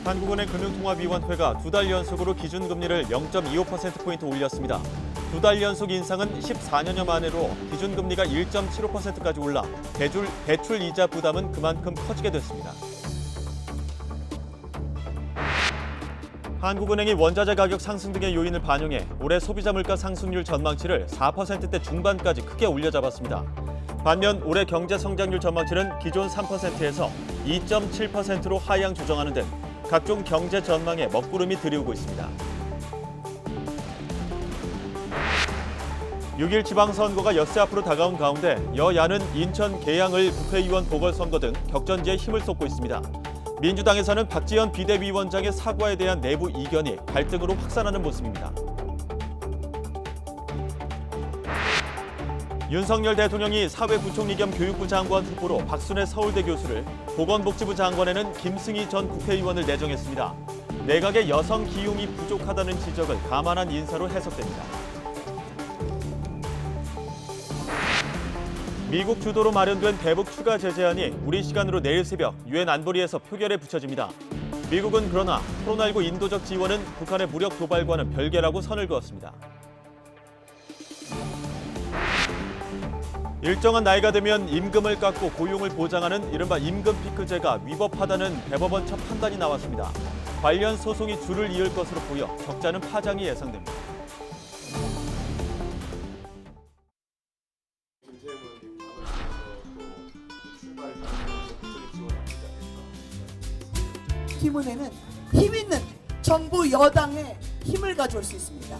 한국은행 금융통화위원회가 두 달 연속으로 기준금리를 0.25%포인트 올렸습니다. 두 달 연속 인상은 14년여 만에로 기준금리가 1.75%까지 올라 대출 이자 부담은 그만큼 커지게 됐습니다. 한국은행이 원자재 가격 상승 등의 요인을 반영해 올해 소비자 물가 상승률 전망치를 4%대 중반까지 크게 올려잡았습니다. 반면 올해 경제 성장률 전망치는 기존 3%에서 2.7%로 하향 조정하는 등 각종 경제 전망에 먹구름이 들이우고 있습니다. 6일 지방선거가 엿새 앞으로 다가온 가운데 여야는 인천 계양을 국회의원 보궐선거 등 격전지에 힘을 쏟고 있습니다. 민주당에서는 박지원 비대위원장의 사과에 대한 내부 이견이 갈등으로 확산하는 모습입니다. 윤석열 대통령이 사회부총리 겸 교육부 장관 후보로 박순애 서울대 교수를, 보건복지부 장관에는 김승희 전 국회의원을 내정했습니다. 내각의 여성 기용이 부족하다는 지적을 감안한 인사로 해석됩니다. 미국 주도로 마련된 대북 추가 제재안이 우리 시간으로 내일 새벽 유엔 안보리에서 표결에 붙여집니다. 미국은 그러나 코로나19 인도적 지원은 북한의 무력 도발과는 별개라고 선을 그었습니다. 일정한 나이가 되면 임금을 깎고 고용을 보장하는 이른바 임금 피크제가 위법하다는 대법원 첫 판단이 나왔습니다. 관련 소송이 줄을 이을 것으로 보여 적잖은 파장이 예상됩니다. 김은혜는 힘 있는 정부 여당의 힘을 가져올 수 있습니다.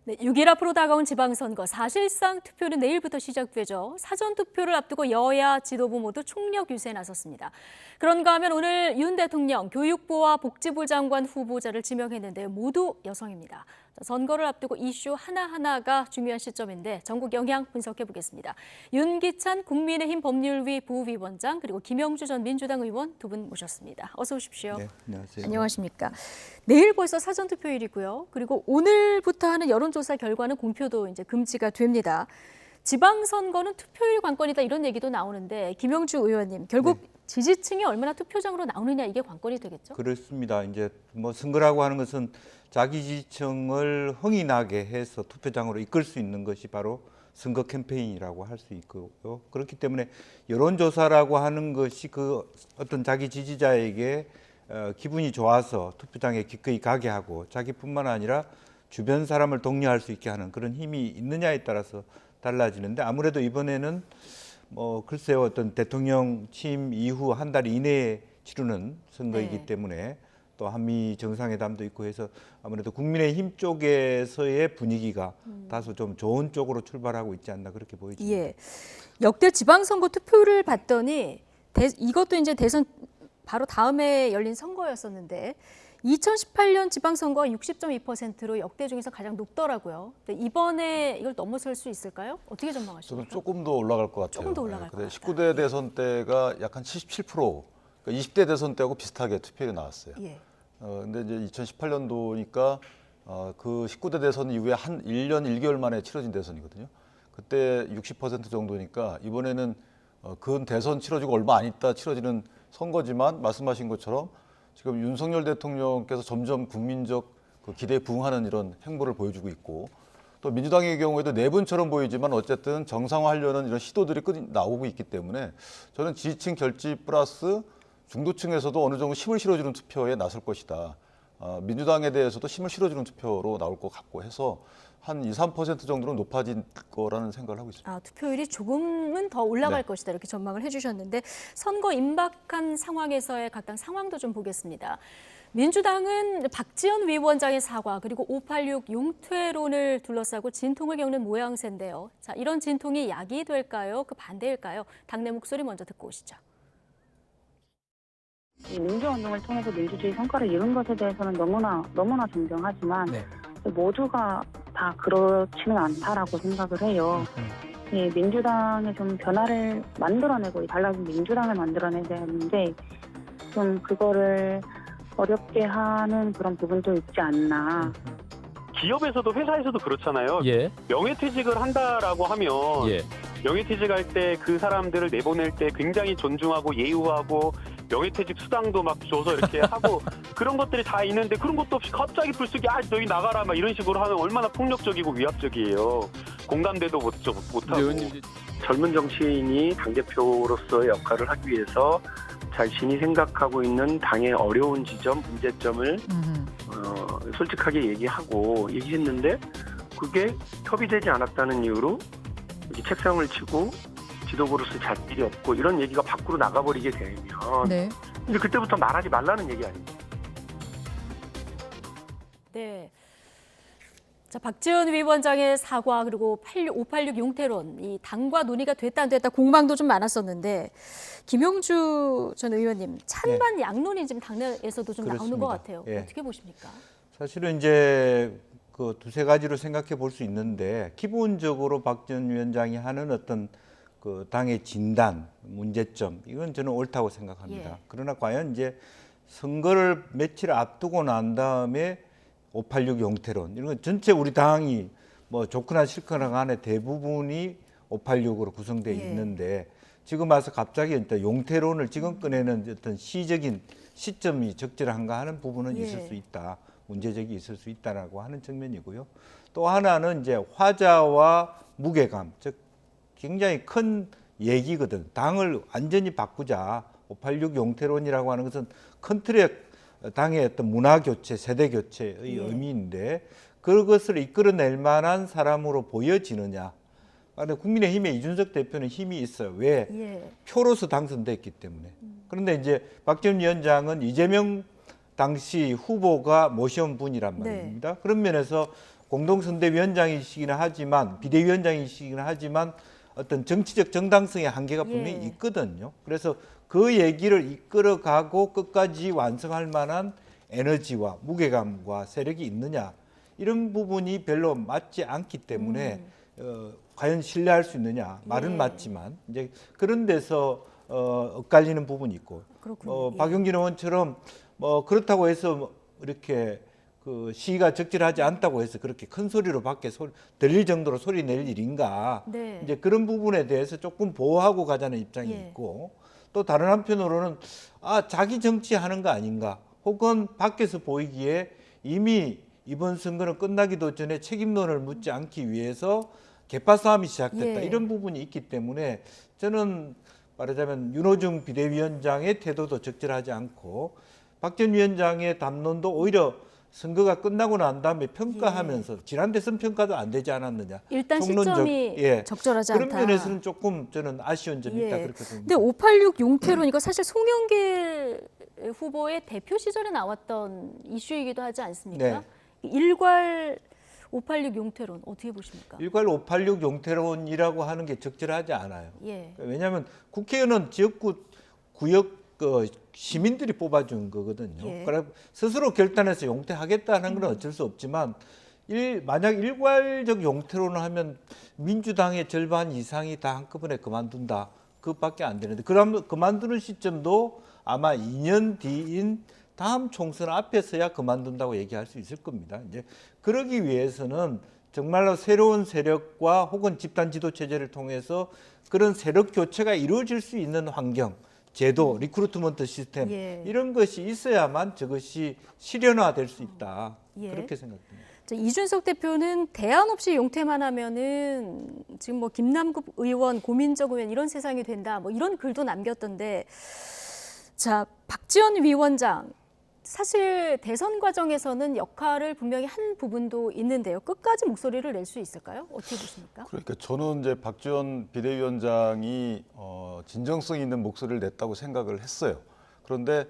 네, 6일 앞으로 다가온 지방선거, 사실상 투표는 내일부터 시작되죠. 사전투표를 앞두고 여야 지도부 모두 총력 유세에 나섰습니다. 그런가 하면 오늘 윤 대통령 교육부와 복지부 장관 후보자를 지명했는데 모두 여성입니다. 선거를 앞두고 이슈 하나하나가 중요한 시점인데 전국 영향 분석해보겠습니다. 윤기찬 국민의힘 법률위 부위원장 그리고 김영주 전 민주당 의원 두 분 모셨습니다. 어서 오십시오. 네, 안녕하세요. 안녕하십니까. 내일 벌써 사전투표일이고요. 그리고 오늘부터 하는 여론조사 결과는 공표도 이제 금지가 됩니다. 지방선거는 투표율 관건이다 이런 얘기도 나오는데 김영주 의원님 결국 지지층이 얼마나 투표장으로 나오느냐 이게 관건이 되겠죠? 그렇습니다. 이제 뭐 선거라고 하는 것은 자기 지지층을 흥이 나게 해서 투표장으로 이끌 수 있는 것이 바로 선거 캠페인이라고 할 수 있고요. 그렇기 때문에 여론조사라고 하는 것이 그 어떤 자기 지지자에게 기분이 좋아서 투표장에 기꺼이 가게 하고 자기뿐만 아니라 주변 사람을 독려할 수 있게 하는 그런 힘이 있느냐에 따라서 달라지는데 아무래도 이번에는 뭐 글쎄요 어떤 대통령 취임 이후 한 달 이내에 치르는 선거이기 때문에 또 한미 정상회담도 있고 해서 아무래도 국민의힘 쪽에서의 분위기가 다소 좀 좋은 쪽으로 출발하고 있지 않나 그렇게 보여집니다. 예. 역대 지방선거 투표율을 봤더니 이것도 이제 대선 바로 다음에 열린 선거였었는데 2018년 지방선거가 60.2%로 역대 중에서 가장 높더라고요. 이번에 이걸 넘어설 수 있을까요? 어떻게 전망하십니까? 저는 조금 더 올라갈 것 같아요. 조금 더 올라갈 것 같다. 19대 대선 때가 약 한 77%, 그러니까 20대 대선 때하고 비슷하게 투표율이 나왔어요. 예. 근데 이제 2018년도니까 그 19대 대선 이후에 한 1년 1개월 만에 치러진 대선이거든요. 그때 60% 정도니까 이번에는 그 대선 치러지고 얼마 안 있다 치러지는 선거지만 말씀하신 것처럼 지금 윤석열 대통령께서 점점 국민적 그 기대에 부응하는 이런 행보를 보여주고 있고 또 민주당의 경우에도 내분처럼 보이지만 어쨌든 정상화하려는 이런 시도들이 나오고 있기 때문에 저는 지지층 결집 플러스 중도층에서도 어느 정도 힘을 실어주는 투표에 나설 것이다. 민주당에 대해서도 힘을 실어주는 투표로 나올 것 같고 해서 한 2, 3% 정도는 높아질 거라는 생각을 하고 있습니다. 투표율이 조금은 더 올라갈 네. 것이다 이렇게 전망을 해주셨는데 선거 임박한 상황에서의 각 당 상황도 좀 보겠습니다. 민주당은 박지원 위원장의 사과 그리고 586 용퇴론을 둘러싸고 진통을 겪는 모양새인데요. 자, 이런 진통이 약이 될까요? 그 반대일까요? 당내 목소리 먼저 듣고 오시죠. 이 민주운동을 통해서 민주주의 성과를 이룬 것에 대해서는 너무나 존경하지만 모두가 다 그렇지는 않다라고 생각을 해요. 예, 민주당에 좀 변화를 만들어내고 달라진 민주당을 만들어내야 되는데 좀 그거를 어렵게 하는 그런 부분도 있지 않나. 기업에서도 회사에서도 그렇잖아요. 예. 명예퇴직을 한다라고 하면 예. 명예퇴직할 때 그 사람들을 내보낼 때 굉장히 존중하고 예우하고 명예퇴직 수당도 막 줘서 이렇게 하고 그런 것들이 다 있는데 그런 것도 없이 갑자기 불쑥이 너희 나가라 막 이런 식으로 하면 얼마나 폭력적이고 위압적이에요. 공감대도 못하고. 젊은 정치인이 당대표로서의 역할을 하기 위해서 자신이 생각하고 있는 당의 어려운 지점, 문제점을 솔직하게 얘기했는데 그게 협의되지 않았다는 이유로 이렇게 책상을 치고 지도부로서 잘 일이 없고 이런 얘기가 밖으로 나가버리게 되면 이제 그때부터 말하지 말라는 얘기 아닙니까? 네. 자, 박지원 위원장의 사과 그리고 586 용태론, 이 당과 논의가 됐다 안 됐다 공방도 좀 많았었는데 김용주 전 의원님 찬반 양론이 지금 당내에서도 좀 나오는 그렇습니다. 것 같아요. 예. 어떻게 보십니까? 사실은 이제 그 두세 가지로 생각해 볼 수 있는데 기본적으로 박지원 위원장이 하는 어떤 그 당의 진단, 문제점 이건 저는 옳다고 생각합니다. 예. 그러나 과연 이제 선거를 며칠 앞두고 난 다음에 586 용태론 이런 건 전체 우리 당이 뭐 좋거나 싫거나 간에 대부분이 586으로 구성되어 예. 있는데 지금 와서 갑자기 일단 용태론을 지금 꺼내는 어떤 시적인 시점이 적절한가 하는 부분은 예. 있을 수 있다. 문제적이 있을 수 있다라고 하는 측면이고요. 또 하나는 이제 화자와 무게감, 즉 굉장히 큰 얘기거든. 당을 완전히 바꾸자. 586 용태론이라고 하는 것은 큰 틀의 당의 어떤 문화 교체, 세대 교체의 의미인데 그것을 이끌어낼 만한 사람으로 보여지느냐. 그런데 국민의힘의 이준석 대표는 힘이 있어요. 왜? 예. 표로서 당선됐기 때문에. 그런데 이제 박지원 위원장은 이재명 당시 후보가 모셔온 분이란 말입니다. 그런 면에서 공동선대위원장이시기는 하지만 비대위원장이시기는 하지만 어떤 정치적 정당성의 한계가 분명히 있거든요. 그래서 그 얘기를 이끌어가고 끝까지 완성할 만한 에너지와 무게감과 세력이 있느냐 이런 부분이 별로 맞지 않기 때문에 과연 신뢰할 수 있느냐 말은 맞지만 이제 그런 데서 엇갈리는 부분이 있고 박용진 의원처럼 뭐 그렇다고 해서 뭐 이렇게 그 시기가 적절하지 않다고 해서 그렇게 큰 소리로 밖에 들릴 정도로 소리 낼 일인가 이제 그런 부분에 대해서 조금 보호하고 가자는 입장이 있고 또 다른 한편으로는 자기 정치하는 거 아닌가 혹은 밖에서 보이기에 이미 이번 선거는 끝나기도 전에 책임론을 묻지 않기 위해서 개파 싸움이 시작됐다 이런 부분이 있기 때문에 저는 말하자면 윤호중 비대위원장의 태도도 적절하지 않고 박지원 위원장의 담론도 오히려 선거가 끝나고 난 다음에 평가하면서 지난 대선 평가도 안 되지 않았느냐. 일단 시점이 적절하지 않다. 그런 면에서는 조금 저는 아쉬운 점이 있다 그렇게 봅니다. 근데 586 용태론 이거 사실 송영길 후보의 대표 시절에 나왔던 이슈이기도 하지 않습니까? 일괄 586 용태론 어떻게 보십니까? 일괄 586 용태론이라고 하는 게 적절하지 않아요. 왜냐하면 국회의원은 지역구 구역 시민들이 뽑아준 거거든요. 그래 스스로 결단해서 용퇴하겠다는 건 어쩔 수 없지만 만약 일괄적 용퇴론을 하면 민주당의 절반 이상이 다 한꺼번에 그만둔다. 그것밖에 안 되는데 그러면 그만두는 시점도 아마 2년 뒤인 다음 총선 앞에서야 그만둔다고 얘기할 수 있을 겁니다. 이제 그러기 위해서는 정말로 새로운 세력과 혹은 집단 지도 체제를 통해서 그런 세력 교체가 이루어질 수 있는 환경 제도, 리크루트먼트 시스템 예. 이런 것이 있어야만 저것이 실현화될 수 있다. 예. 그렇게 생각합니다. 이준석 대표는 대안 없이 용퇴만 하면은 지금 뭐 김남국 의원, 고민정 의원 이런 세상이 된다. 뭐 이런 글도 남겼던데, 자, 박지원 위원장 사실 대선 과정에서는 역할을 분명히 한 부분도 있는데요. 끝까지 목소리를 낼 수 있을까요? 어떻게 보십니까? 그러니까 저는 이제 박지원 비대위원장이 진정성 있는 목소리를 냈다고 생각을 했어요. 그런데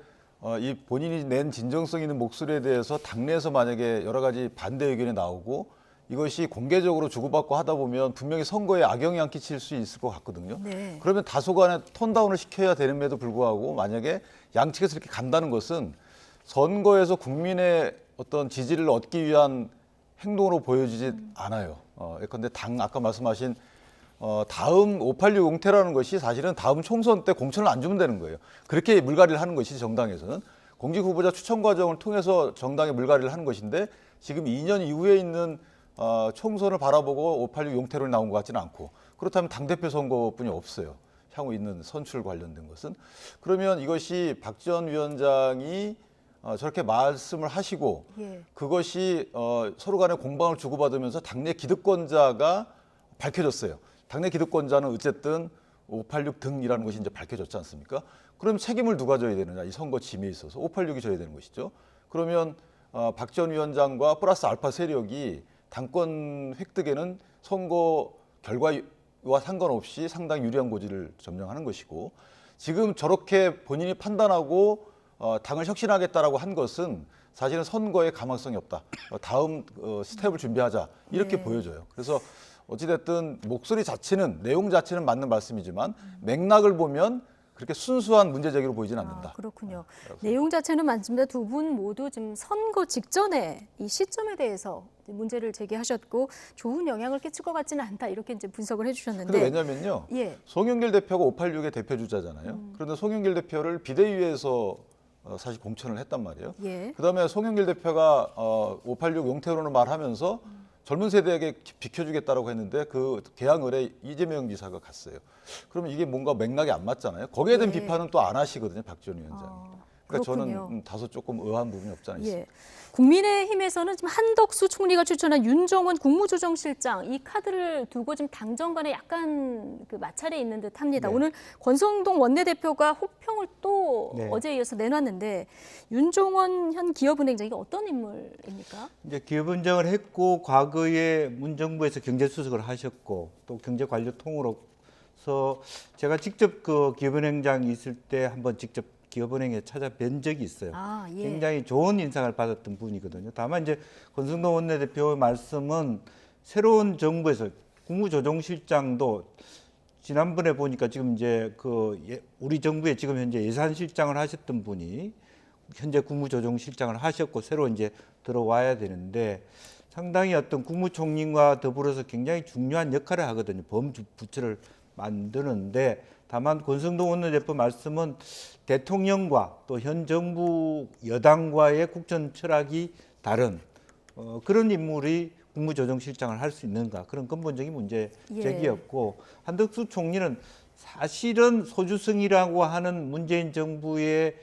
이 본인이 낸 진정성 있는 목소리에 대해서 당내에서 만약에 여러 가지 반대 의견이 나오고 이것이 공개적으로 주고받고 하다 보면 분명히 선거에 악영향 끼칠 수 있을 것 같거든요. 네. 그러면 다소간에 톤다운을 시켜야 되는데도 불구하고 만약에 양측에서 이렇게 간다는 것은 선거에서 국민의 어떤 지지를 얻기 위한 행동으로 보여지지 않아요. 예컨대 아까 말씀하신 다음 586 용태라는 것이 사실은 다음 총선 때 공천을 안 주면 되는 거예요. 그렇게 물갈이를 하는 것이 정당에서는 공직 후보자 추천 과정을 통해서 정당에 물갈이를 하는 것인데 지금 2년 이후에 있는 총선을 바라보고 586 용태론이 나온 것 같지는 않고 그렇다면 당대표 선거뿐이 없어요. 향후 있는 선출 관련된 것은. 그러면 이것이 박지원 위원장이 저렇게 말씀을 하시고 예. 그것이 서로 간에 공방을 주고받으면서 당내 기득권자가 밝혀졌어요. 당내 기득권자는 어쨌든 586 등이라는 것이 이제 밝혀졌지 않습니까? 그럼 책임을 누가 져야 되느냐? 이 선거 짐에 있어서 586이 져야 되는 것이죠. 그러면 박지원 위원장과 플러스 알파 세력이 당권 획득에는 선거 결과와 상관없이 상당히 유리한 고지를 점령하는 것이고 지금 저렇게 본인이 판단하고 당을 혁신하겠다라고 한 것은 사실은 선거에 가망성이 없다. 다음 스텝을 준비하자 이렇게 네. 보여져요. 그래서 어찌됐든 목소리 자체는 내용 자체는 맞는 말씀이지만 맥락을 보면 그렇게 순수한 문제 제기로 보이지는 않는다. 그렇군요. 내용 자체는 맞습니다. 두 분 모두 지금 선거 직전에 이 시점에 대해서 문제를 제기하셨고 좋은 영향을 끼칠 것 같지는 않다 이렇게 이제 분석을 해주셨는데. 근데 왜냐면요. 예. 송영길 대표가 586의 대표 주자잖아요. 그런데 송영길 대표를 비대위에서 사실 공천을 했단 말이에요. 예. 그다음에 송영길 대표가 586 용태론을 말하면서 젊은 세대에게 비켜주겠다라고 했는데 그 개항을에 이재명 지사가 갔어요. 그러면 이게 뭔가 맥락이 안 맞잖아요. 거기에 대한 예. 비판은 또 안 하시거든요, 박지원 위원장이. 그러니까 그렇군요. 저는 다소 조금 의아한 부분이 없지 않아 있습니다. 예. 국민의힘에서는 지금 한덕수 총리가 추천한 윤정원 국무조정실장 이 카드를 두고 지금 당정 간에 약간 그 마찰이 있는 듯합니다. 네. 오늘 권성동 원내대표가 혹평을 또 네. 어제에 이어서 내놨는데 윤정원 현 기업은행장이 어떤 인물입니까? 이제 기업은행을 했고 과거에 문정부에서 경제수석을 하셨고 또 경제관료통으로서 제가 직접 그 기업은행장이 있을 때 한번 직접 기업은행에 찾아뵌 적이 있어요. 아, 예. 굉장히 좋은 인상을 받았던 분이거든요. 다만 이제 권성동 원내대표의 말씀은 새로운 정부에서 국무조정실장도 지난번에 보니까 지금 이제 우리 정부의 지금 현재 예산실장을 하셨던 분이 현재 국무조정실장을 하셨고 새로 이제 들어와야 되는데 상당히 어떤 국무총리와 더불어서 굉장히 중요한 역할을 하거든요. 범부처를 만드는데 다만 권성동 원내대표 말씀은 대통령과 또 현 정부 여당과의 국정 철학이 다른 그런 인물이 국무조정실장을 할 수 있는가 그런 근본적인 문제 제기였고 한덕수 총리는 사실은 소주성이라고 하는 문재인 정부의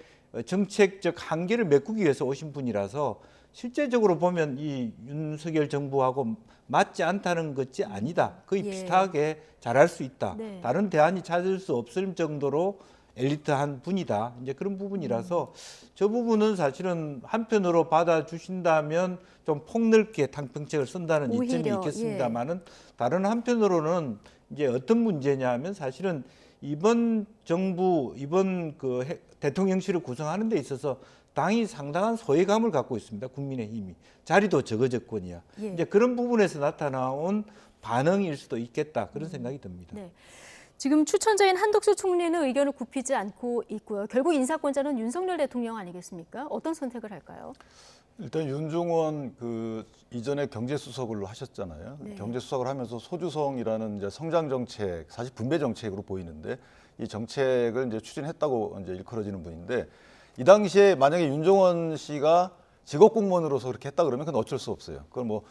정책적 한계를 메꾸기 위해서 오신 분이라서 실제적으로 보면 이 윤석열 정부하고 맞지 않다는 것이 아니다. 거의 비슷하게 잘할 수 있다. 네. 다른 대안이 찾을 수 없을 정도로 엘리트한 분이다. 이제 그런 부분이라서 저 부분은 사실은 한편으로 받아주신다면 좀 폭넓게 당정책을 쓴다는 오히려, 이점이 있겠습니다만은 다른 한편으로는 이제 어떤 문제냐면 사실은 이번 정부 이번 대통령실을 구성하는 데 있어서 당이 상당한 소외감을 갖고 있습니다. 국민의힘이 자리도 적어졌거니와 예. 이제 그런 부분에서 나타나온 반응일 수도 있겠다 그런 생각이 듭니다. 네. 지금 추천자인 한덕수 총리는 의견을 굽히지 않고 있고요. 결국 인사권자는 윤석열 대통령 아니겠습니까? 어떤 선택을 할까요? 일단 윤종원 이전에 경제수석을 하셨잖아요. 네. 경제수석을 하면서 소주성이라는 이제 성장 정책, 사실 분배 정책으로 보이는데 이 정책을 이제 추진했다고 이제 일컬어지는 분인데 이 당시에 만약에 윤종원 씨가 직업공무원으로서 그렇게 했다 그러면 그건 어쩔 수 없어요. 그건 뭐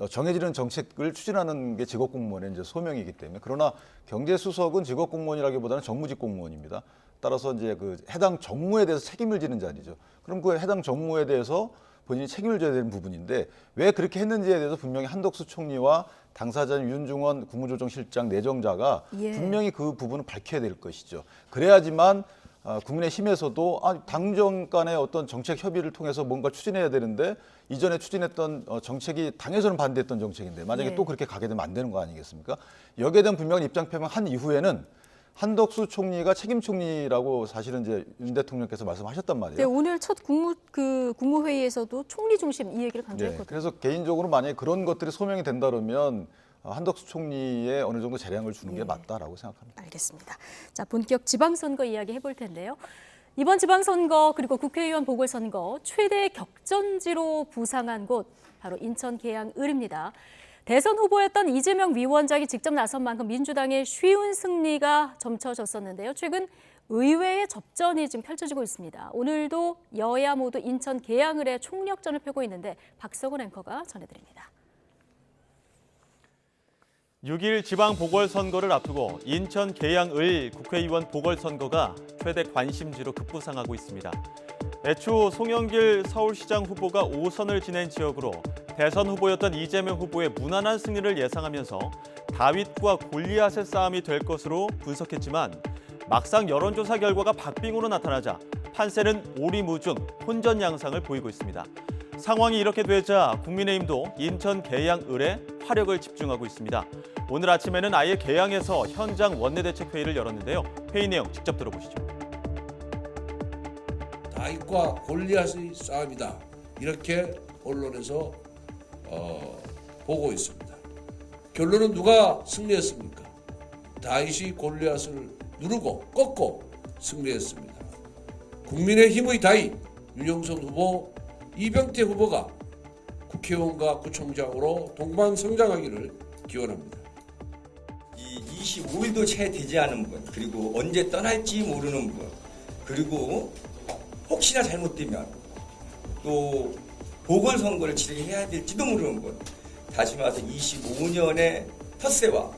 정해지는 정책을 추진하는 게 직업공무원의 이제 소명이기 때문에 그러나 경제수석은 직업공무원이라기보다는 정무직 공무원입니다. 따라서 이제 그 해당 정무에 대해서 책임을 지는 자리죠. 그럼 그 해당 정무에 대해서 본인이 책임을 져야 되는 부분인데 왜 그렇게 했는지에 대해서 분명히 한덕수 총리와 당사자인 윤중원 국무조정실장 내정자가 예. 분명히 그 부분을 밝혀야 될 것이죠. 그래야지만 국민의힘에서도 당정 간의 어떤 정책 협의를 통해서 뭔가 추진해야 되는데 이전에 추진했던 정책이 당에서는 반대했던 정책인데 만약에 예. 또 그렇게 가게 되면 안 되는 거 아니겠습니까? 여기에 대한 분명한 입장 표명한 이후에는 한덕수 총리가 책임 총리라고 사실은 이제 윤 대통령께서 말씀하셨단 말이에요. 네, 오늘 첫 국무회의에서도 총리 중심 이 얘기를 강조했거든요. 그래서 개인적으로 만약에 그런 것들이 소명이 된다 그러면 한덕수 총리에 어느 정도 재량을 주는 게 맞다라고 생각합니다. 알겠습니다. 자, 본격 지방선거 이야기 해볼 텐데요. 이번 지방선거 그리고 국회의원 보궐선거 최대 격전지로 부상한 곳 바로 인천 계양을입니다. 대선 후보였던 이재명 위원장이 직접 나선 만큼 민주당의 쉬운 승리가 점쳐졌었는데요. 최근 의외의 접전이 지금 펼쳐지고 있습니다. 오늘도 여야 모두 인천 계양을에 총력전을 펴고 있는데 박석은 앵커가 전해드립니다. 6일 지방 보궐선거를 앞두고 인천 계양을 국회의원 보궐선거가 최대 관심지로 급부상하고 있습니다. 애초 송영길 서울시장 후보가 5선을 지낸 지역으로 대선 후보였던 이재명 후보의 무난한 승리를 예상하면서 다윗과 골리앗의 싸움이 될 것으로 분석했지만 막상 여론조사 결과가 박빙으로 나타나자 판세는 오리무중 혼전 양상을 보이고 있습니다. 상황이 이렇게 되자 국민의힘도 인천 계양을에 화력을 집중하고 있습니다. 오늘 아침에는 아예 계양에서 현장 원내대책회의를 열었는데요. 회의 내용 직접 들어보시죠. 다윗과 골리앗의 싸움이다. 이렇게 언론에서 보고 있습니다. 결론은 누가 승리했습니까? 다윗이 골리앗을 누르고 꺾고 승리했습니다. 국민의힘의 다윗, 윤영선 후보, 이병태 후보가 국회의원과 구청장으로 동반성장하기를 기원합니다. 이 25일도 채 되지 않은 분, 그리고 언제 떠날지 모르는 분, 그리고 혹시나 잘못되면 또 보궐선거를 진행해야 될지도 모르는 분, 다시 말해서 25년의 텃세와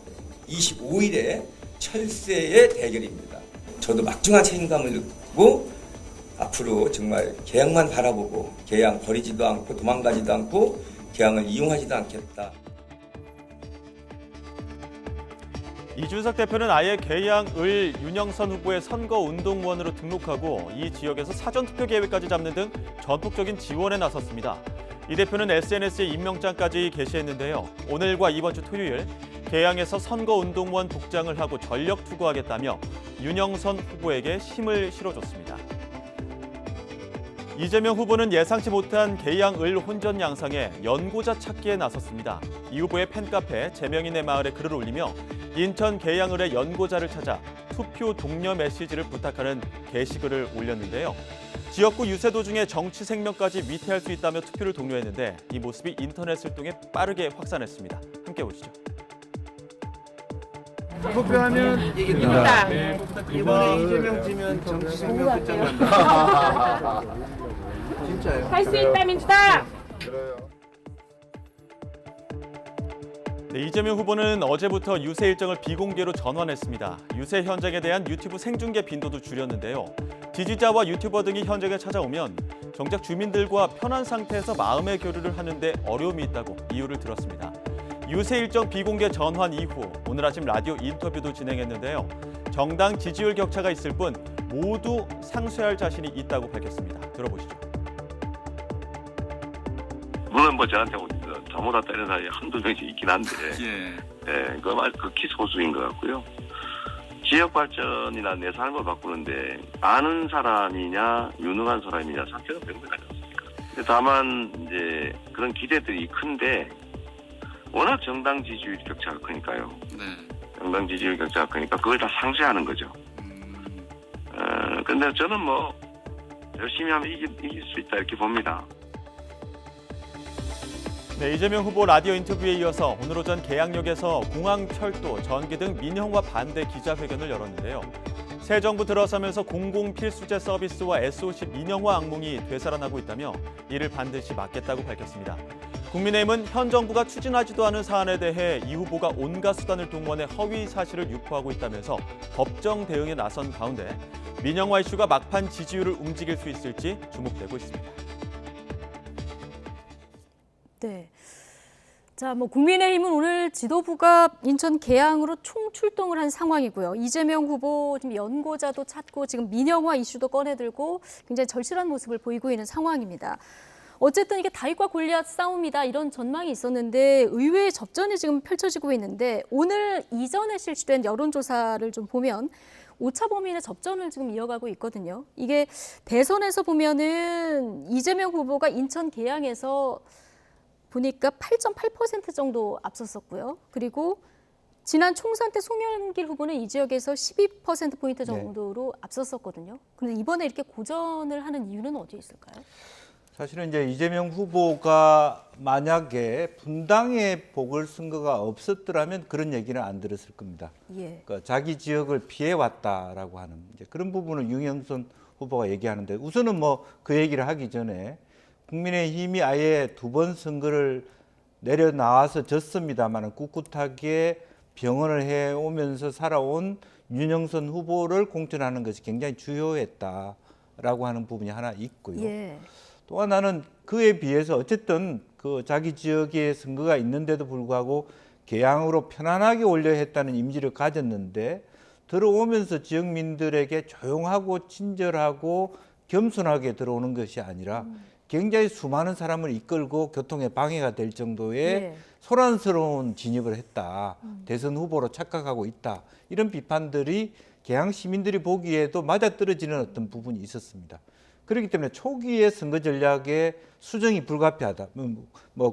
25일의 철새의 대결입니다. 저도 막중한 책임감을 느끼고 앞으로 정말 계양만 바라보고 계양 버리지도 않고 도망가지도 않고 계양을 이용하지도 않겠다. 이준석 대표는 아예 계양을 윤영선 후보의 선거운동원으로 등록하고 이 지역에서 사전투표 계획까지 잡는 등 전폭적인 지원에 나섰습니다. 이 대표는 SNS에 임명장까지 게시했는데요. 오늘과 이번 주 토요일 계양에서 선거운동원 복장을 하고 전력 투구하겠다며 윤영선 후보에게 힘을 실어줬습니다. 이재명 후보는 예상치 못한 계양을 혼전 양상에 연고자 찾기에 나섰습니다. 이 후보의 팬카페 제명인의 마을에 글을 올리며 인천 계양을의 연고자를 찾아 투표 독려 메시지를 부탁하는 게시글을 올렸는데요. 지역구 유세 도중에 정치 생명까지 위태할 수 있다며 투표를 독려했는데 이 모습이 인터넷을 통해 빠르게 확산했습니다. 함께 보시죠. 투표하면 이긴다. 네. 이번에 이재명 지면 정치 생명 끝장난다. 진짜요. 할 수 있다 민주당. 네, 이재명 후보는 어제부터 유세 일정을 비공개로 전환했습니다. 유세 현장에 대한 유튜브 생중계 빈도도 줄였는데요. 지지자와 유튜버 등이 현장에 찾아오면 정작 주민들과 편한 상태에서 마음의 교류를 하는데 어려움이 있다고 이유를 들었습니다. 유세 일정 비공개 전환 이후 오늘 아침 라디오 인터뷰도 진행했는데요. 정당 지지율 격차가 있을 뿐 모두 상쇄할 자신이 있다고 밝혔습니다. 들어보시죠. 물론 뭐 저한테 저보다 때리는 사람이 한두 명씩 있긴 한데 그건 아주 극히 소수인 것 같고요. 지역 발전이나 내 삶을 바꾸는데 아는 사람이냐 유능한 사람이냐 상태가 명백하지 않습니까? 다만 이제 그런 기대들이 큰데 워낙 정당 지지율 격차가 크니까요. 정당 지지율 격차가 크니까 그걸 다 상쇄하는 거죠. 근데 저는 뭐 열심히 하면 이길 수 있다 이렇게 봅니다. 네, 이재명 후보 라디오 인터뷰에 이어서 오늘 오전 계양역에서 공항, 철도, 전기 등 민영화 반대 기자회견을 열었는데요. 새 정부 들어서면서 공공필수제 서비스와 SOC 민영화 악몽이 되살아나고 있다며 이를 반드시 막겠다고 밝혔습니다. 국민의힘은 현 정부가 추진하지도 않은 사안에 대해 이 후보가 온갖 수단을 동원해 허위 사실을 유포하고 있다면서 법정 대응에 나선 가운데 민영화 이슈가 막판 지지율을 움직일 수 있을지 주목되고 있습니다. 네. 자, 국민의힘은 오늘 지도부가 인천 계양으로 총출동을 한 상황이고요. 이재명 후보 지금 연고자도 찾고 지금 민영화 이슈도 꺼내들고 굉장히 절실한 모습을 보이고 있는 상황입니다. 어쨌든 이게 다윗과 골리앗 싸움이다 이런 전망이 있었는데 의외의 접전이 지금 펼쳐지고 있는데 오늘 이전에 실시된 여론조사를 좀 보면 오차 범위의 접전을 지금 이어가고 있거든요. 이게 대선에서 보면은 이재명 후보가 인천 계양에서 보니까 8.8% 정도 앞섰었고요. 그리고 지난 총선 때 송영길 후보는 이 지역에서 12%포인트 정도로 앞섰었거든요. 그런데 이번에 이렇게 고전을 하는 이유는 어디에 있을까요? 사실은 이제 이재명 후보가 만약에 분당의 보궐선거가 없었더라면 그런 얘기는 안 들었을 겁니다. 예. 그러니까 자기 지역을 피해왔다라고 하는 이제 그런 부분을 윤영선 후보가 얘기하는데 우선은 그 얘기를 하기 전에 국민의힘이 아예 2번 선거를 내려 나와서 졌습니다만 꿋꿋하게 병원을 해오면서 살아온 윤영선 후보를 공천하는 것이 굉장히 주요했다라고 하는 부분이 하나 있고요. 예. 또 하나는 그에 비해서 어쨌든 그 자기 지역에 선거가 있는데도 불구하고 계양으로 편안하게 올려 했다는 이미지를 가졌는데 들어오면서 지역민들에게 조용하고 친절하고 겸손하게 들어오는 것이 아니라 굉장히 수많은 사람을 이끌고 교통에 방해가 될 정도의 소란스러운 진입을 했다. 대선 후보로 착각하고 있다. 이런 비판들이 계양 시민들이 보기에도 맞아떨어지는 어떤 부분이 있었습니다. 그렇기 때문에 초기의 선거 전략에 수정이 불가피하다.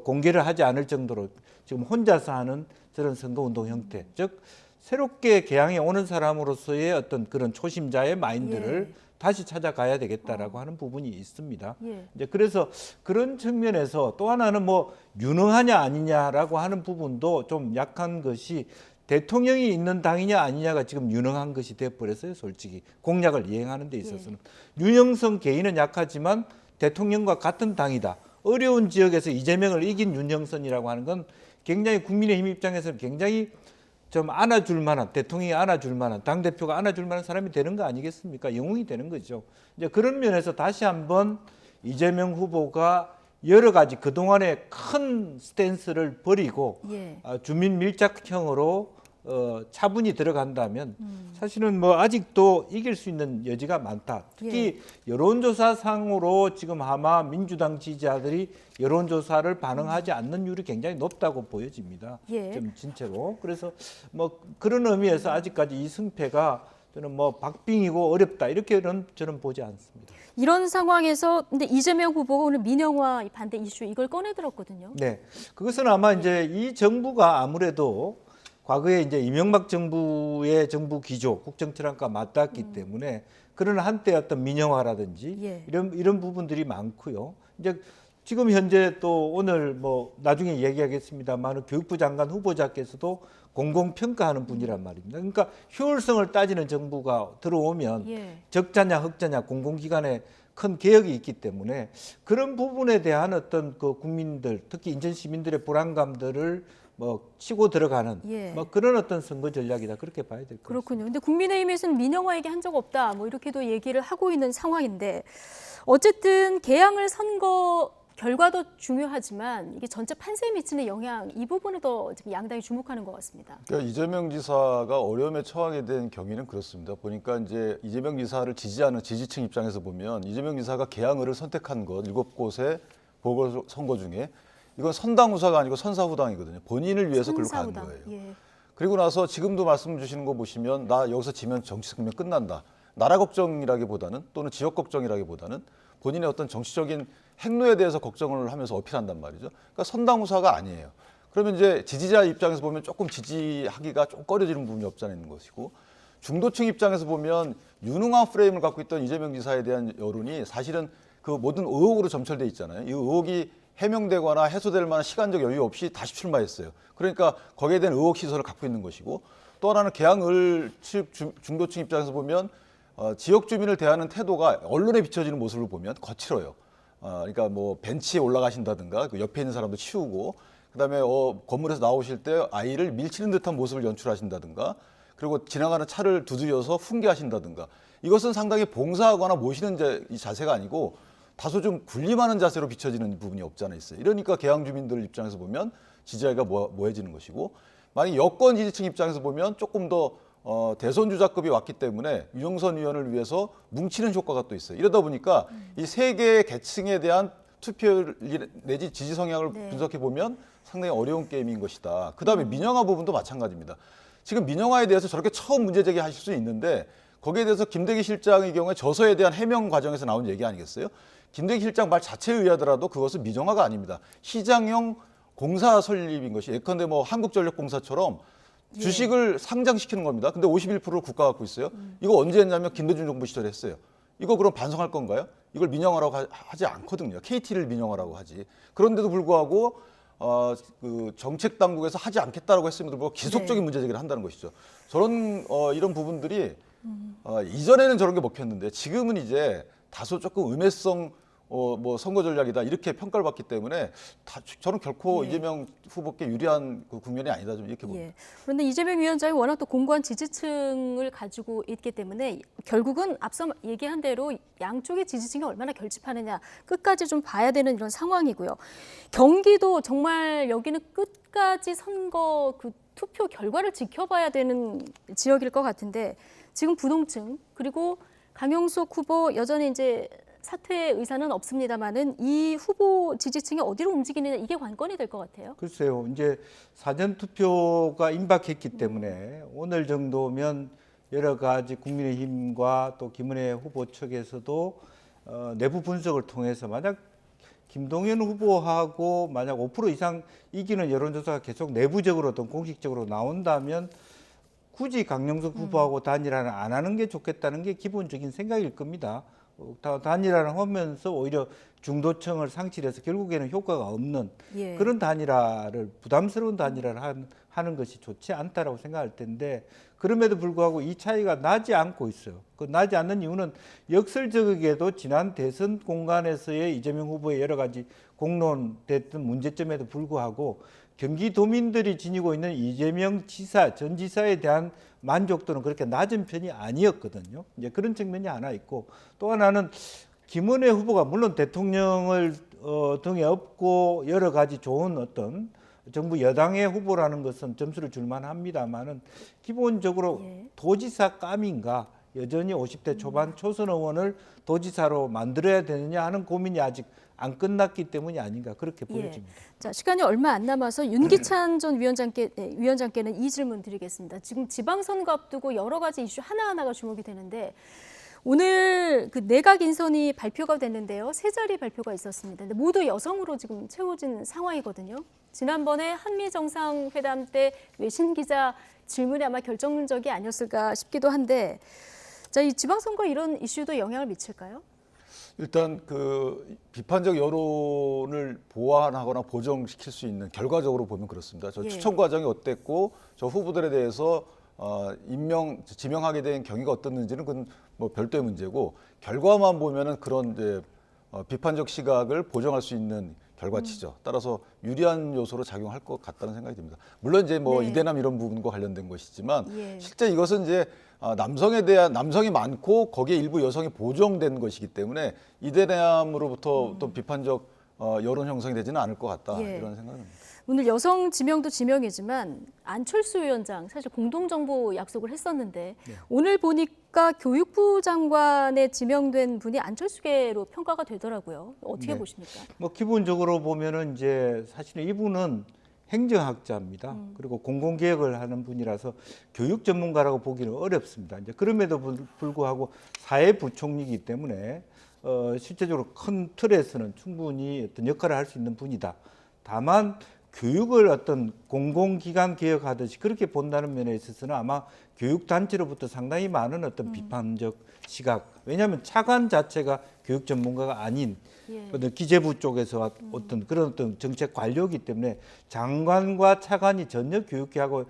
공개를 하지 않을 정도로 지금 혼자서 하는 저런 선거운동 형태. 즉 새롭게 계양에 오는 사람으로서의 어떤 그런 초심자의 마인드를 다시 찾아가야 되겠다라고 하는 부분이 있습니다. 이제 그래서 그런 측면에서 또 하나는 유능하냐 아니냐라고 하는 부분도 좀 약한 것이 대통령이 있는 당이냐 아니냐가 지금 유능한 것이 되어버렸어요. 솔직히 공약을 이행하는 데 있어서는. 윤영선 개인은 약하지만 대통령과 같은 당이다. 어려운 지역에서 이재명을 이긴 윤영선이라고 하는 건 굉장히 국민의힘 입장에서는 굉장히 좀 안아줄 만한, 대통령이 안아줄 만한, 당대표가 안아줄 만한 사람이 되는 거 아니겠습니까? 영웅이 되는 거죠. 이제 그런 면에서 다시 한번 이재명 후보가 여러 가지 그동안의 큰 스탠스를 버리고 주민 밀착형으로 차분히 들어간다면 사실은 아직도 이길 수 있는 여지가 많다. 특히 여론조사상으로 지금 아마 민주당 지지자들이 여론조사를 반응하지 않는 율이 굉장히 높다고 보여집니다. 좀 진짜로. 그래서 그런 의미에서 아직까지 이 승패가 저는 박빙이고 어렵다 이렇게는 저는 보지 않습니다. 이런 상황에서 근데 이재명 후보가 오늘 민영화 반대 이슈 이걸 꺼내들었거든요. 네, 그것은 아마 이제 이 정부가 아무래도 과거에 이제 이명박 정부의 정부 기조, 국정철학과 맞닿았기 때문에 그런 한때 어떤 민영화라든지 이런 부분들이 많고요. 이제 지금 현재 또 오늘 나중에 얘기하겠습니다만 교육부 장관 후보자께서도 공공평가하는 분이란 말입니다. 그러니까 효율성을 따지는 정부가 들어오면 적자냐 흑자냐 공공기관에 큰 개혁이 있기 때문에 그런 부분에 대한 어떤 그 국민들 특히 인천 시민들의 불안감들을 치고 들어가는 그런 어떤 선거 전략이다 그렇게 봐야 될 것 같습니다. 그렇군요. 근데 국민의힘에서는 민영화 얘기 한 적 없다 이렇게도 얘기를 하고 있는 상황인데 어쨌든 계양을 선거 결과도 중요하지만 이게 전체 판세에 미치는 영향 이 부분에 더 지금 양당이 주목하는 것 같습니다. 그러니까 이재명 지사가 어려움에 처하게 된 경위는 그렇습니다. 보니까 이제 이재명 지사를 지지하는 지지층 입장에서 보면 이재명 지사가 계양을을 선택한 것 7곳의 보궐선거 중에 이건 선당후사가 아니고 선사후당이거든요. 본인을 위해서 글로 간 거예요. 그리고 나서 지금도 말씀 주시는 거 보시면 나 여기서 지면 정치 승리면 끝난다. 나라 걱정이라기보다는 또는 지역 걱정이라기보다는 본인의 어떤 정치적인 행로에 대해서 걱정을 하면서 어필한단 말이죠. 그러니까 선당후사가 아니에요. 그러면 이제 지지자 입장에서 보면 조금 지지하기가 좀 꺼려지는 부분이 없지 않아 있는 것이고 중도층 입장에서 보면 유능한 프레임을 갖고 있던 이재명 지사에 대한 여론이 사실은 그 모든 의혹으로 점철돼 있잖아요. 이 의혹이 해명되거나 해소될 만한 시간적 여유 없이 다시 출마했어요. 그러니까 거기에 대한 의혹 시설을 갖고 있는 것이고 또 하나는 계양을 중도층 입장에서 보면 지역 주민을 대하는 태도가 언론에 비춰지는 모습을 보면 거칠어요. 그러니까 벤치에 올라가신다든가 그 옆에 있는 사람도 치우고 그다음에 건물에서 나오실 때 아이를 밀치는 듯한 모습을 연출하신다든가 그리고 지나가는 차를 두드려서 훈계하신다든가 이것은 상당히 봉사하거나 모시는 이 자세가 아니고 다소 좀 군림하는 자세로 비춰지는 부분이 없지 않아 있어요. 이러니까 개항 주민들 입장에서 보면 지지하기가 모해지는 것이고, 만약 여권 지지층 입장에서 보면 조금 더 대선 주자급이 왔기 때문에 유영선 의원을 위해서 뭉치는 효과가 또 있어요. 이러다 보니까 이 세 개의 계층에 대한 투표 내지 지지 성향을 분석해 보면 상당히 어려운 게임인 것이다. 그다음에 민영화 부분도 마찬가지입니다. 지금 민영화에 대해서 저렇게 처음 문제 제기하실 수 있는데 거기에 대해서 김대기 실장의 경우에 저서에 대한 해명 과정에서 나온 얘기 아니겠어요? 김대기 실장 말 자체에 의하더라도 그것은 민영화가 아닙니다. 시장형 공사 설립인 것이, 예컨대 뭐 한국전력공사처럼 주식을 상장시키는 겁니다. 근데 51%를 국가가 갖고 있어요. 이거 언제 했냐면 김대중 정부 시절에 했어요. 이거 그럼 반성할 건가요? 이걸 민영화라고 하지 않거든요. KT를 민영화라고 하지. 그런데도 불구하고 그 정책 당국에서 하지 않겠다라고 했음에도 불구하고 지속적인 문제 제기를 한다는 것이죠. 저런 이런 부분들이 이전에는 저런 게 먹혔는데 지금은 이제 다소 조금 음해성 뭐 선거 전략이다 이렇게 평가를 받기 때문에 저는 결코 이재명 후보께 유리한 그 국면이 아니다 좀 이렇게 봅니다. 그런데 이재명 위원장이 워낙 또 공고한 지지층을 가지고 있기 때문에 결국은 앞서 얘기한 대로 양쪽의 지지층이 얼마나 결집하느냐 끝까지 좀 봐야 되는 이런 상황이고요. 경기도 정말 여기는 끝까지 선거 그 투표 결과를 지켜봐야 되는 지역일 것 같은데 지금 부동층 그리고 강용석 후보 여전히 이제 사퇴 의사는 없습니다만은 이 후보 지지층이 어디로 움직이느냐 이게 관건이 될 것 같아요. 글쎄요. 이제 사전 투표가 임박했기 때문에 오늘 정도면 여러 가지 국민의힘과 또 김은혜 후보 측에서도 내부 분석을 통해서 만약 김동연 후보하고 만약 5% 이상 이기는 여론조사가 계속 내부적으로 어떤 공식적으로 나온다면 굳이 강용석 후보하고 단일화를 안 하는 게 좋겠다는 게 기본적인 생각일 겁니다. 단일화를 하면서 오히려 중도층을 상실해서 결국에는 효과가 없는 그런 단일화를 부담스러운 단일화를 하는 것이 좋지 않다라고 생각할 텐데 그럼에도 불구하고 이 차이가 나지 않고 있어요. 그 나지 않는 이유는 역설적이게도 지난 대선 공간에서의 이재명 후보의 여러 가지 공론됐던 문제점에도 불구하고 경기도민들이 지니고 있는 이재명 지사, 전 지사에 대한 만족도는 그렇게 낮은 편이 아니었거든요. 이제 그런 측면이 하나 있고 또 하나는 김은혜 후보가 물론 대통령을 등에 업고 여러 가지 좋은 어떤 정부 여당의 후보라는 것은 점수를 줄만 합니다만은 기본적으로 도지사 감인가 여전히 50대 초반 초선 의원을 도지사로 만들어야 되느냐 하는 고민이 아직 안 끝났기 때문이 아닌가 그렇게 보여집니다. 자, 시간이 얼마 안 남아서 윤기찬 전 위원장께는 이 질문 드리겠습니다. 지금 지방선거 앞두고 여러 가지 이슈 하나하나가 주목이 되는데 오늘 그 내각 인선이 발표가 됐는데요. 세 자리 발표가 있었습니다. 근데 모두 여성으로 지금 채워진 상황이거든요. 지난번에 한미 정상회담 때 외신 기자 질문이 아마 결정적이 아니었을까 싶기도 한데 자, 이 지방선거 이런 이슈도 영향을 미칠까요? 일단 그 비판적 여론을 보완하거나 보정시킬 수 있는 결과적으로 보면 그렇습니다. 저 추천 과정이 어땠고 저 후보들에 대해서 지명하게 된 경위가 어떻는지는 그건 뭐 별도의 문제고 결과만 보면은 그런 이제 비판적 시각을 보정할 수 있는 결과치죠. 따라서 유리한 요소로 작용할 것 같다는 생각이 듭니다. 물론 이제 뭐 이대남 이런 부분과 관련된 것이지만 실제 이것은 이제 남성에 대한 남성이 많고 거기에 일부 여성이 보정된 것이기 때문에 이대남으로부터 또 비판적 여론 형성이 되지는 않을 것 같다 이런 생각입니다. 오늘 여성 지명도 지명이지만 안철수 위원장 사실 공동정부 약속을 했었는데 오늘 보니까 교육부 장관에 지명된 분이 안철수계로 평가가 되더라고요. 어떻게 보십니까? 뭐 기본적으로 보면은 이제 사실 이분은 행정학자입니다. 그리고 공공개혁을 하는 분이라서 교육 전문가라고 보기는 어렵습니다. 이제 그럼에도 불구하고 사회부총리이기 때문에 실제적으로 큰 틀에서는 충분히 어떤 역할을 할 수 있는 분이다. 다만 교육을 어떤 공공기관 개혁하듯이 그렇게 본다는 면에 있어서는 아마 교육단체로부터 상당히 많은 어떤 비판적 시각, 왜냐하면 차관 자체가 교육 전문가가 아닌 어떤 기재부 쪽에서 어떤 그런 어떤 정책 관료이기 때문에 장관과 차관이 전혀 교육계하고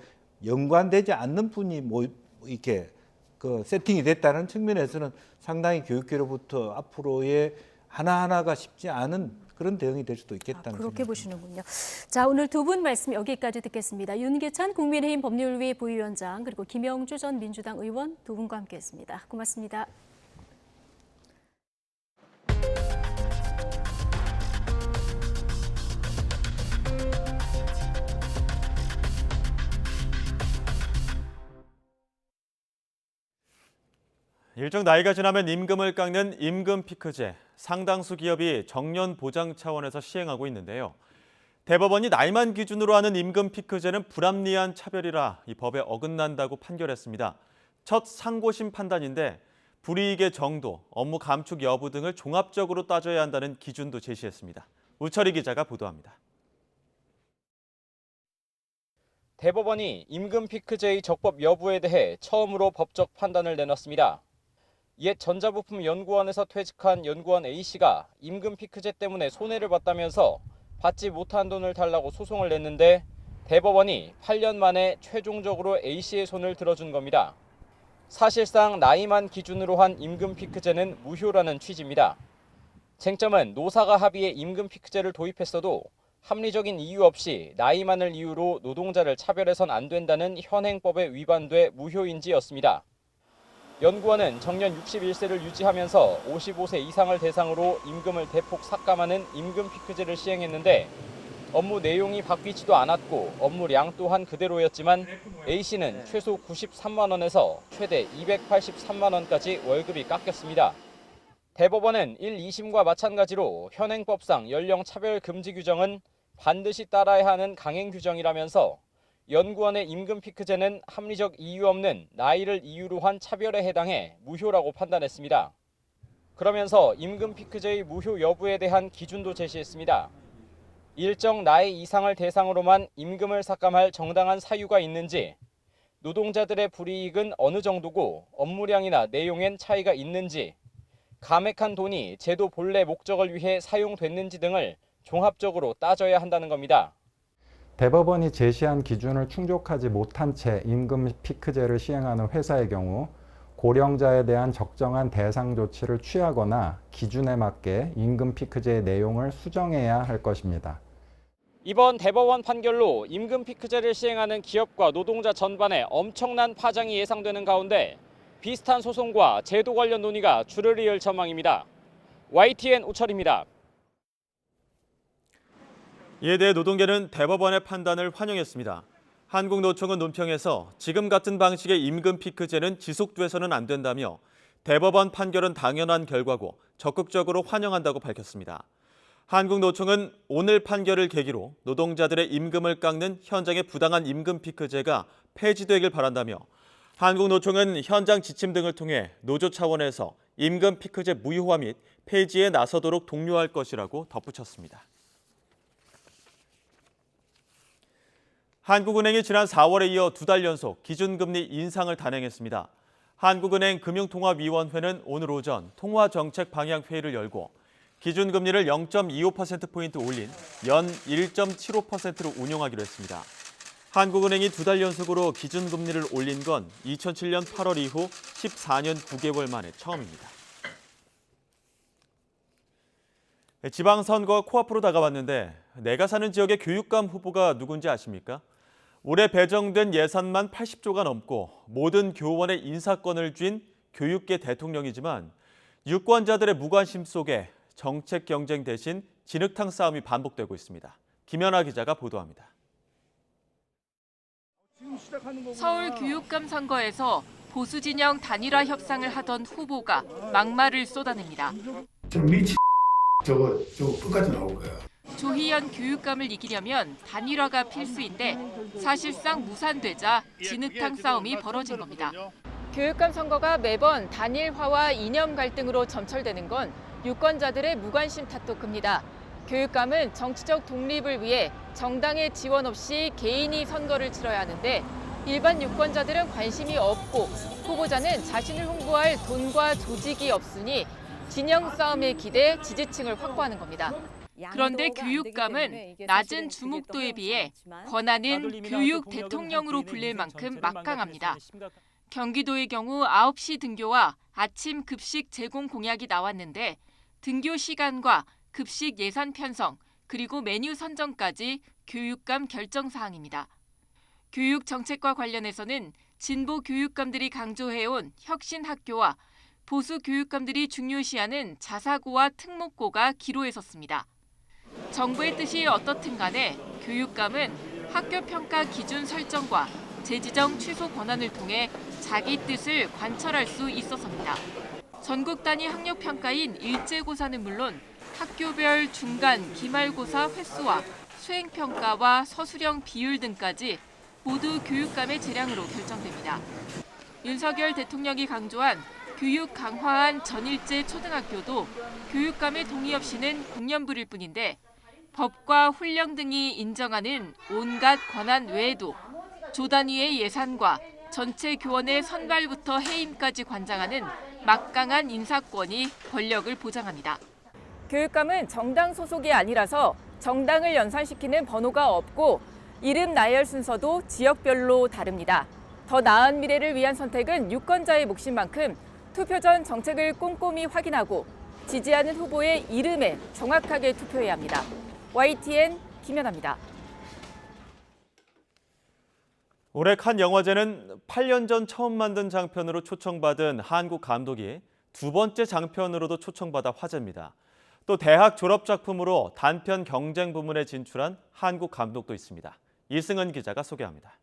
연관되지 않는 분이 뭐 이렇게 그 세팅이 됐다는 측면에서는 상당히 교육계로부터 앞으로의 하나하나가 쉽지 않은 그런 대응이 될 수도 있겠다는 그렇게 생각입니다. 보시는군요. 자, 오늘 두 분 말씀 여기까지 듣겠습니다. 윤기찬 국민의힘 법률위 부위원장 그리고 김영주 전 민주당 의원 두 분과 함께했습니다. 고맙습니다. 일정 나이가 지나면 임금을 깎는 임금 피크제, 상당수 기업이 정년 보장 차원에서 시행하고 있는데요. 대법원이 나이만 기준으로 하는 임금 피크제는 불합리한 차별이라 이 법에 어긋난다고 판결했습니다. 첫 상고심 판단인데 불이익의 정도, 업무 감축 여부 등을 종합적으로 따져야 한다는 기준도 제시했습니다. 우철희 기자가 보도합니다. 대법원이 임금 피크제의 적법 여부에 대해 처음으로 법적 판단을 내놨습니다. 옛 전자부품연구원에서 퇴직한 연구원 A씨가 임금 피크제 때문에 손해를 봤다면서 받지 못한 돈을 달라고 소송을 냈는데 대법원이 8년 만에 최종적으로 A씨의 손을 들어준 겁니다. 사실상 나이만 기준으로 한 임금 피크제는 무효라는 취지입니다. 쟁점은 노사가 합의해 임금 피크제를 도입했어도 합리적인 이유 없이 나이만을 이유로 노동자를 차별해선 안 된다는 현행법에 위반돼 무효인지였습니다. 연구원은 정년 61세를 유지하면서 55세 이상을 대상으로 임금을 대폭 삭감하는 임금 피크제를 시행했는데 업무 내용이 바뀌지도 않았고 업무량 또한 그대로였지만 A씨는 최소 93만 원에서 최대 283만 원까지 월급이 깎였습니다. 대법원은 1, 2심과 마찬가지로 현행법상 연령 차별 금지 규정은 반드시 따라야 하는 강행 규정이라면서 연구원의 임금 피크제는 합리적 이유 없는 나이를 이유로 한 차별에 해당해 무효라고 판단했습니다. 그러면서 임금 피크제의 무효 여부에 대한 기준도 제시했습니다. 일정 나이 이상을 대상으로만 임금을 삭감할 정당한 사유가 있는지, 노동자들의 불이익은 어느 정도고 업무량이나 내용엔 차이가 있는지, 감액한 돈이 제도 본래 목적을 위해 사용됐는지 등을 종합적으로 따져야 한다는 겁니다. 대법원이 제시한 기준을 충족하지 못한 채 임금 피크제를 시행하는 회사의 경우 고령자에 대한 적정한 대상 조치를 취하거나 기준에 맞게 임금 피크제의 내용을 수정해야 할 것입니다. 이번 대법원 판결로 임금 피크제를 시행하는 기업과 노동자 전반에 엄청난 파장이 예상되는 가운데 비슷한 소송과 제도 관련 논의가 줄을 이을 전망입니다. YTN 우철입니다. 이에 대해 노동계는 대법원의 판단을 환영했습니다. 한국노총은 논평에서 지금 같은 방식의 임금 피크제는 지속돼서는 안 된다며 대법원 판결은 당연한 결과고 적극적으로 환영한다고 밝혔습니다. 한국노총은 오늘 판결을 계기로 노동자들의 임금을 깎는 현장의 부당한 임금 피크제가 폐지되길 바란다며 한국노총은 현장 지침 등을 통해 노조 차원에서 임금 피크제 무효화 및 폐지에 나서도록 독려할 것이라고 덧붙였습니다. 한국은행이 지난 4월에 이어 2달 연속 기준금리 인상을 단행했습니다. 한국은행 금융통화위원회는 오늘 오전 통화정책 방향 회의를 열고 기준금리를 0.25%포인트 올린 연 1.75%로 운용하기로 했습니다. 한국은행이 2달 연속으로 기준금리를 올린 건 2007년 8월 이후 14년 9개월 만에 처음입니다. 지방선거가 코앞으로 다가왔는데 내가 사는 지역의 교육감 후보가 누군지 아십니까? 올해 배정된 예산만 80조가 넘고 모든 교원의 인사권을 쥔 교육계 대통령이지만 유권자들의 무관심 속에 정책 경쟁 대신 진흙탕 싸움이 반복되고 있습니다. 김연아 기자가 보도합니다. 서울 교육감 선거에서 보수 진영 단일화 협상을 하던 후보가 막말을 쏟아냅니다. 저거 끝까지 나올 거야. 조희연 교육감을 이기려면 단일화가 필수인데 사실상 무산되자 진흙탕 싸움이 벌어진 겁니다. 교육감 선거가 매번 단일화와 이념 갈등으로 점철되는 건 유권자들의 무관심 탓도 큽니다. 교육감은 정치적 독립을 위해 정당의 지원 없이 개인이 선거를 치러야 하는데 일반 유권자들은 관심이 없고 후보자는 자신을 홍보할 돈과 조직이 없으니 진영 싸움에 기대 지지층을 확보하는 겁니다. 그런데 교육감은 낮은 주목도에 비해 권한은 교육 대통령으로 불릴 만큼 막강합니다. 경기도의 경우 9시 등교와 아침 급식 제공 공약이 나왔는데 등교 시간과 급식 예산 편성, 그리고 메뉴 선정까지 교육감 결정 사항입니다. 교육 정책과 관련해서는 진보 교육감들이 강조해온 혁신 학교와 보수 교육감들이 중요시하는 자사고와 특목고가 기로에 섰습니다. 정부의 뜻이 어떻든 간에 교육감은 학교 평가 기준 설정과 재지정 취소 권한을 통해 자기 뜻을 관철할 수 있어서입니다. 전국 단위 학력 평가인 일제고사는 물론 학교별 중간, 기말고사 횟수와 수행평가와 서술형 비율 등까지 모두 교육감의 재량으로 결정됩니다. 윤석열 대통령이 강조한 교육 강화한 전일제 초등학교도 교육감의 동의 없이는 공연 부릴 뿐인데 법과 훈령 등이 인정하는 온갖 권한 외에도 조 단위의 예산과 전체 교원의 선발부터 해임까지 관장하는 막강한 인사권이 권력을 보장합니다. 교육감은 정당 소속이 아니라서 정당을 연상시키는 번호가 없고 이름 나열 순서도 지역별로 다릅니다. 더 나은 미래를 위한 선택은 유권자의 몫인 만큼 투표 전 정책을 꼼꼼히 확인하고 지지하는 후보의 이름에 정확하게 투표해야 합니다. YTN 김연아입니다. 올해 칸 영화제는 8년 전 처음 만든 장편으로 초청받은 한국 감독이 두 번째 장편으로도 초청받아 화제입니다. 또 대학 졸업 작품으로 단편 경쟁 부문에 진출한 한국 감독도 있습니다. 이승은 기자가 소개합니다.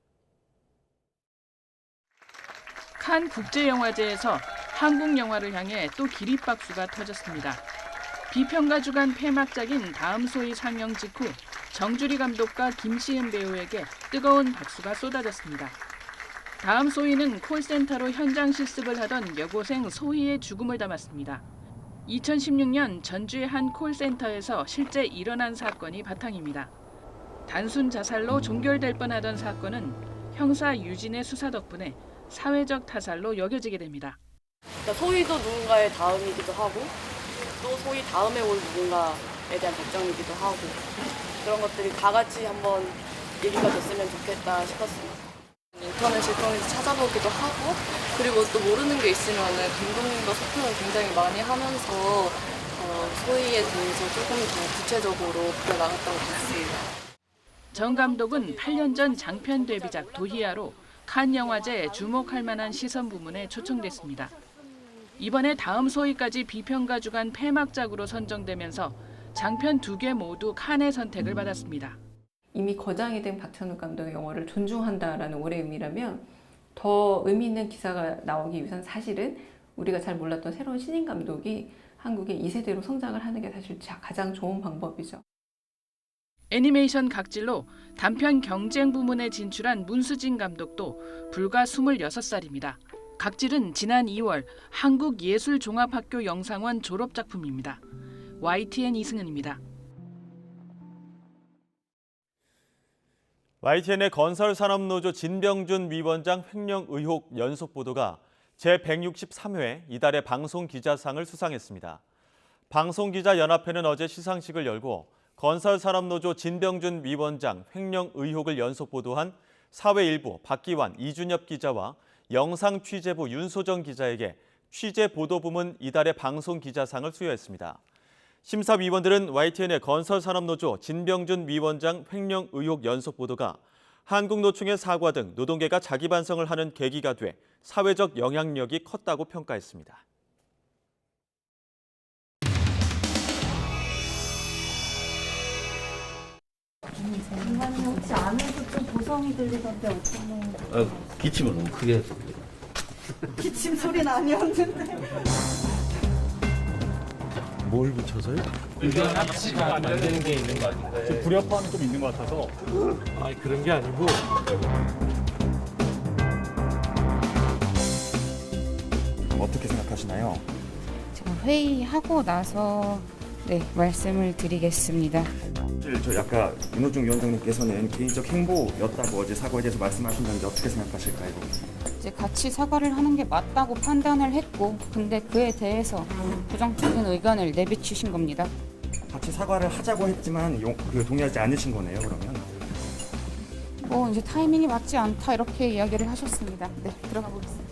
칸 국제영화제에서 한국 영화를 향해 또 기립박수가 터졌습니다. 비평가 주간 폐막작인 다음 소위 상영 직후 정주리 감독과 김시은 배우에게 뜨거운 박수가 쏟아졌습니다. 다음 소희는 콜센터로 현장 실습을 하던 여고생 소희의 죽음을 담았습니다. 2016년 전주의 한 콜센터에서 실제 일어난 사건이 바탕입니다. 단순 자살로 종결될 뻔하던 사건은 형사 유진의 수사 덕분에 사회적 타살로 여겨지게 됩니다. 소희도 누군가의 다음이기도 하고 또 소희 다음에 올 누군가에 대한 걱정이기도 하고 그런 것들이 다 같이 한번 얘기가 됐으면 좋겠다 싶었습니다. 인터넷을 통해서 찾아보기도 하고 그리고 또 모르는 게 있으면 감독님과 소통을 굉장히 많이 하면서 소희에 대해서 조금 더 구체적으로 그려나갔다고 봤습니다. 정 감독은 8년 전 장편 데뷔작 도희아로 칸 영화제 주목할 만한 시선 부문에 초청됐습니다. 이번에 다음 소희까지 비평가 주간 폐막작으로 선정되면서 장편 2개 모두 칸의 선택을 받았습니다. 이미 거장이 된 박찬욱 감독의 영화를 존중한다라는 올해의 의미라면 더 의미 있는 기사가 나오기 위해서는 사실은 우리가 잘 몰랐던 새로운 신인 감독이 한국의 2세대로 성장을 하는 게 사실 가장 좋은 방법이죠. 애니메이션 각질로 단편 경쟁 부문에 진출한 문수진 감독도 불과 26살입니다. 각질은 지난 2월 한국예술종합학교 영상원 졸업작품입니다. YTN 이승은입니다. YTN의 건설산업노조 진병준 위원장 횡령 의혹 연속 보도가 제163회 이달의 방송기자상을 수상했습니다. 방송기자연합회는 어제 시상식을 열고 건설산업노조 진병준 위원장 횡령 의혹을 연속 보도한 사회일보 박기환, 이준엽 기자와 영상취재부 윤소정 기자에게 취재보도부문 이달의 방송기자상을 수여했습니다. 심사위원들은 YTN의 건설산업노조 진병준 위원장 횡령 의혹 연속 보도가 한국노총의 사과 등 노동계가 자기 반성을 하는 계기가 돼 사회적 영향력이 컸다고 평가했습니다. 장관님 혹시 안에서 좀 보성이 들리던데 어떤 기침을 너무 크게 해서 기침 소리는 아니었는데. 뭘 붙여서요? 이게 합치가 안 되는 게 있는 거 아닌가요? 불협화음이 좀 있는 것 같아서. 아니 그런 게 아니고. 어떻게 생각하시나요? 제가 회의하고 나서 말씀을 드리겠습니다. 저 아까 윤호중 위원장님께서는 개인적 행보였다고 어제 사과에 대해서 말씀하신다는데 어떻게 생각하실까요? 이제 같이 사과를 하는 게 맞다고 판단을 했고, 근데 그에 대해서 부정적인 의견을 내비치신 겁니다. 같이 사과를 하자고 했지만 동의하지 않으신 거네요, 그러면? 이제 타이밍이 맞지 않다 이렇게 이야기를 하셨습니다. 네, 들어가 보겠습니다.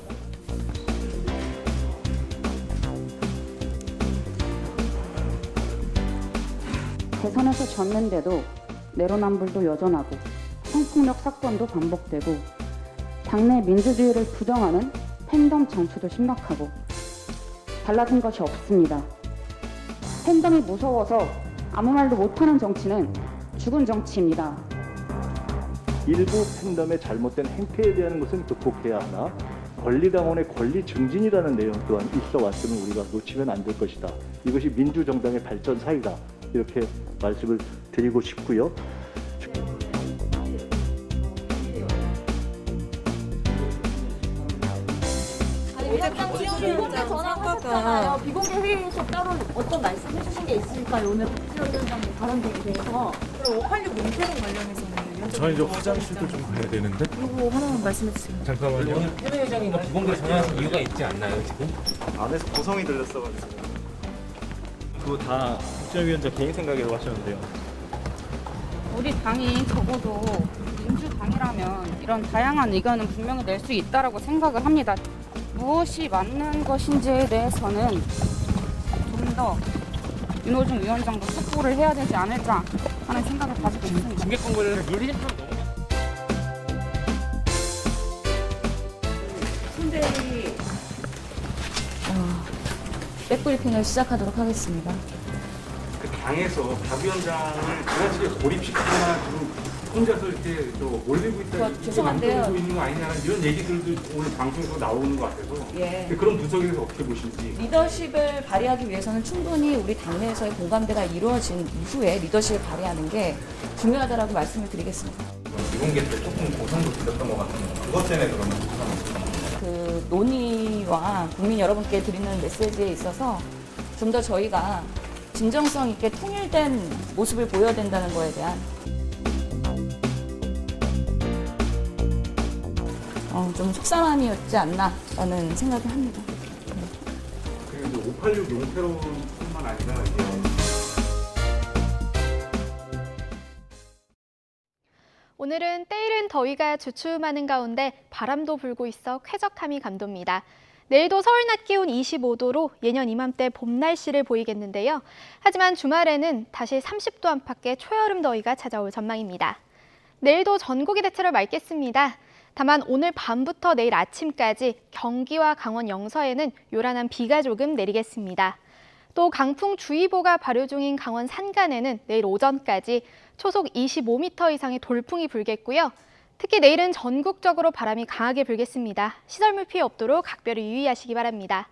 대선에서 졌는데도 내로남불도 여전하고 성폭력 사건도 반복되고 당내 민주주의를 부정하는 팬덤 정치도 심각하고 달라진 것이 없습니다. 팬덤이 무서워서 아무 말도 못하는 정치는 죽은 정치입니다. 일부 팬덤의 잘못된 행태에 대한 것은 극복해야 하나 권리당원의 권리 증진이라는 내용 또한 있어 왔음을 우리가 놓치면 안 될 것이다. 이것이 민주정당의 발전 사유다. 이렇게 말씀을 드리고 싶고요. 비공개 전화하셨잖아요. 비공개 회의에서 따로 어떤 말씀 해주신 게 있을까요? 오늘 박지원 위원장님 발언에 대해서. 그럼 586 용태론 관련해서는 저는 이제 화장실도 좀 가야 되는데. 이거 하나만 말씀해 주세요. 잠깐만요. 오늘 패배 회장님과 비공개 전화하신 이유가 있지 않나요, 지금? 안에서 고성이 들렸어가지고. 그거 다 국정위원장 개인 생각이라고 하셨는데요. 우리 당이 적어도 민주당이라면 이런 다양한 의견은 분명히 낼 수 있다라고 생각을 합니다. 무엇이 맞는 것인지에 대해서는 좀 더 윤호중 위원장도 숙고를 해야 되지 않을까 하는 생각을 가지고 있습니다. 징계 권고를 물리는 신대리 백브리핑을 시작하도록 하겠습니다. 그 당에서 박 위원장을 지나치게 고립시키거나 지금 혼자서 이렇게 몰리고 있다, 죄송한데요. 만들고 있는 거 아니냐는 이런 얘기들도 오늘 방송에서 나오는 것 같아서 예. 그런 분석에 대해서 어떻게 보시는지. 리더십을 발휘하기 위해서는 충분히 우리 당내에서의 공감대가 이루어진 이후에 리더십을 발휘하는 게 중요하다라고 말씀을 드리겠습니다. 비공개 때 조금 고성도 들렸던 것 같은데 그것 때문에 그러면 그 논의와 국민 여러분께 드리는 메시지에 있어서 좀 더 저희가 진정성 있게 통일된 모습을 보여야 된다는 거에 대한 좀 속상함이었지 않나라는 생각을 합니다. 그리고 586 용태론뿐만 아니라 오늘은 때이른 더위가 주춤하는 가운데 바람도 불고 있어 쾌적함이 감돕니다. 내일도 서울 낮 기온 25도로 예년 이맘때 봄 날씨를 보이겠는데요. 하지만 주말에는 다시 30도 안팎의 초여름 더위가 찾아올 전망입니다. 내일도 전국이 대체로 맑겠습니다. 다만 오늘 밤부터 내일 아침까지 경기와 강원 영서에는 요란한 비가 조금 내리겠습니다. 또 강풍주의보가 발효 중인 강원 산간에는 내일 오전까지 초속 25m 이상의 돌풍이 불겠고요. 특히 내일은 전국적으로 바람이 강하게 불겠습니다. 시설물 피해 없도록 각별히 유의하시기 바랍니다.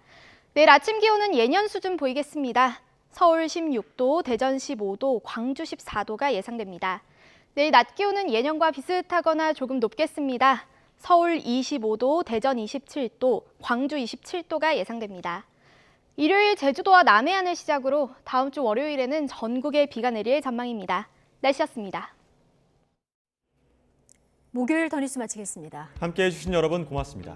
내일 아침 기온은 예년 수준 보이겠습니다. 서울 16도, 대전 15도, 광주 14도가 예상됩니다. 내일 낮 기온은 예년과 비슷하거나 조금 높겠습니다. 서울 25도, 대전 27도, 광주 27도가 예상됩니다. 일요일 제주도와 남해안을 시작으로 다음 주 월요일에는 전국에 비가 내릴 전망입니다. 날씨였습니다. 목요일 더 뉴스 마치겠습니다. 함께해 주신 여러분 고맙습니다.